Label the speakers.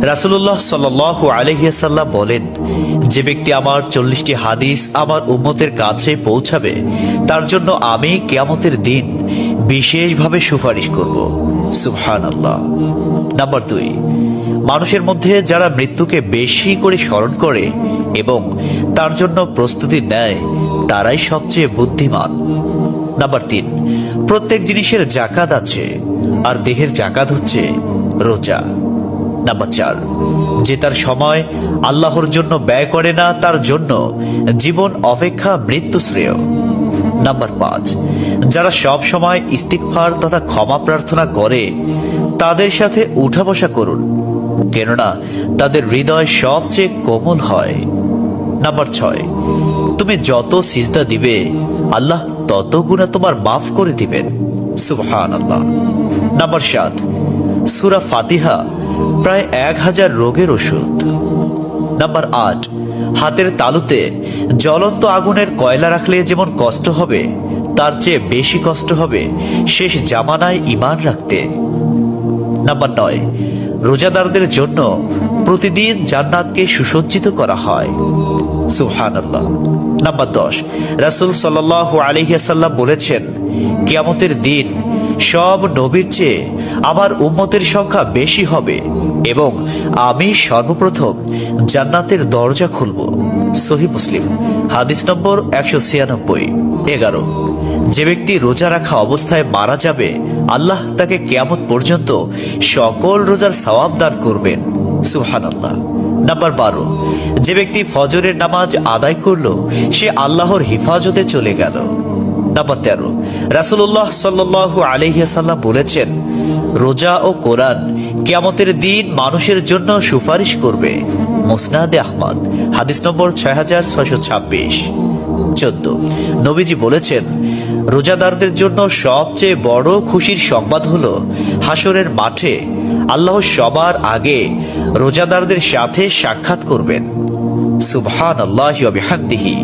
Speaker 1: রাসূলুল্লাহ সাল্লাল্লাহু আলাইহি ওয়াসাল্লাম বলেন, যে ব্যক্তি আমার 40টি হাদিস আমার উম্মতের কাছে পৌঁছাবে তার জন্য আমি কিয়ামতের দিন বিশেষভাবে সুপারিশ করব। সুবহানাল্লাহ। নাম্বার 2, মানুষের মধ্যে যারা মৃত্যুকে বেশি করে স্মরণ করে এবং তার জন্য প্রস্তুতি নেয় তারাই সবচেয়ে বুদ্ধিমান। নাম্বার 3, প্রত্যেক জিনিসের জাকাত আছে, আর দেহের জাকাত হচ্ছে রোজা। নাম্বার 4, যে তার সময় আল্লাহর জন্য ব্যয় করে না তার জন্য জীবন অপেক্ষা মৃত্যু শ্রেয়। নাম্বার 5, যারা সব সময় ইস্তিগফার তথা ক্ষমা প্রার্থনা করে তাদের সাথে উঠা বসা করুন, কেননা তাদের হৃদয় সবচেয়ে কোমল হয়। নাম্বার 6, তুমি যত সিজদা দিবে আল্লাহ তত গুনাহ তোমার মাফ করে দিবেন। সুবহানাল্লাহ। নাম্বার 7, সূরা ফাতিহা প্রায় 1000 রোগের ওষুধ। নাম্বার 8, হাতের তালুতে জ্বলন্ত আগুনের কয়লা রাখলে যেমন কষ্ট হবে তার চেয়ে বেশি কষ্ট হবে শেষ জামানায় ঈমান রাখতে। নাম্বার 9, রোজাদারদের জন্য প্রতিদিন জান্নাতকে সুসজ্জিত করা হয়। সুবহানাল্লাহ। নাম্বার 10, রাসূল সাল্লাল্লাহু আলাইহি ওয়াসাল্লাম বলেছেন, কিয়ামতের দিন সব নবীর চেয়ে আমার উম্মতের সংখ্যা বেশি হবে এবং আমি সর্বপ্রথম জান্নাতের দরজা খুলব। সহিহ মুসলিম, হাদিস নম্বর 196। 11, যে ব্যক্তি রোজা রাখা অবস্থায় মারা যাবে আল্লাহ তাকে কিয়ামত পর্যন্ত সকল রোজার সওয়াব দান করবেন। সুবহানাল্লাহ। নাম্বার 12, যে ব্যক্তি ফজরের নামাজ আদায় করলো সে আল্লাহর হিফাজতে চলে গেল। নাম্বার 13, রাসূলুল্লাহ সাল্লাল্লাহু আলাইহি ওয়াসাল্লাম বলেছেন, রোজা ও কোরআন কিয়ামতের দিন মানুষের জন্য সুপারিশ করবে। মুসনাদে আহমদ, হাদিস নম্বর 6626। 14, নবীজি বলেছেন, রোজাদারদের জন্য সবচেয়ে বড় খুশির সংবাদ হলো হাসরের মাঠে আল্লাহ সবার আগে রোজাদারদের সাথে সাক্ষাৎ করবেন। সুবহানাল্লাহি ওয়া বিহামদিহি।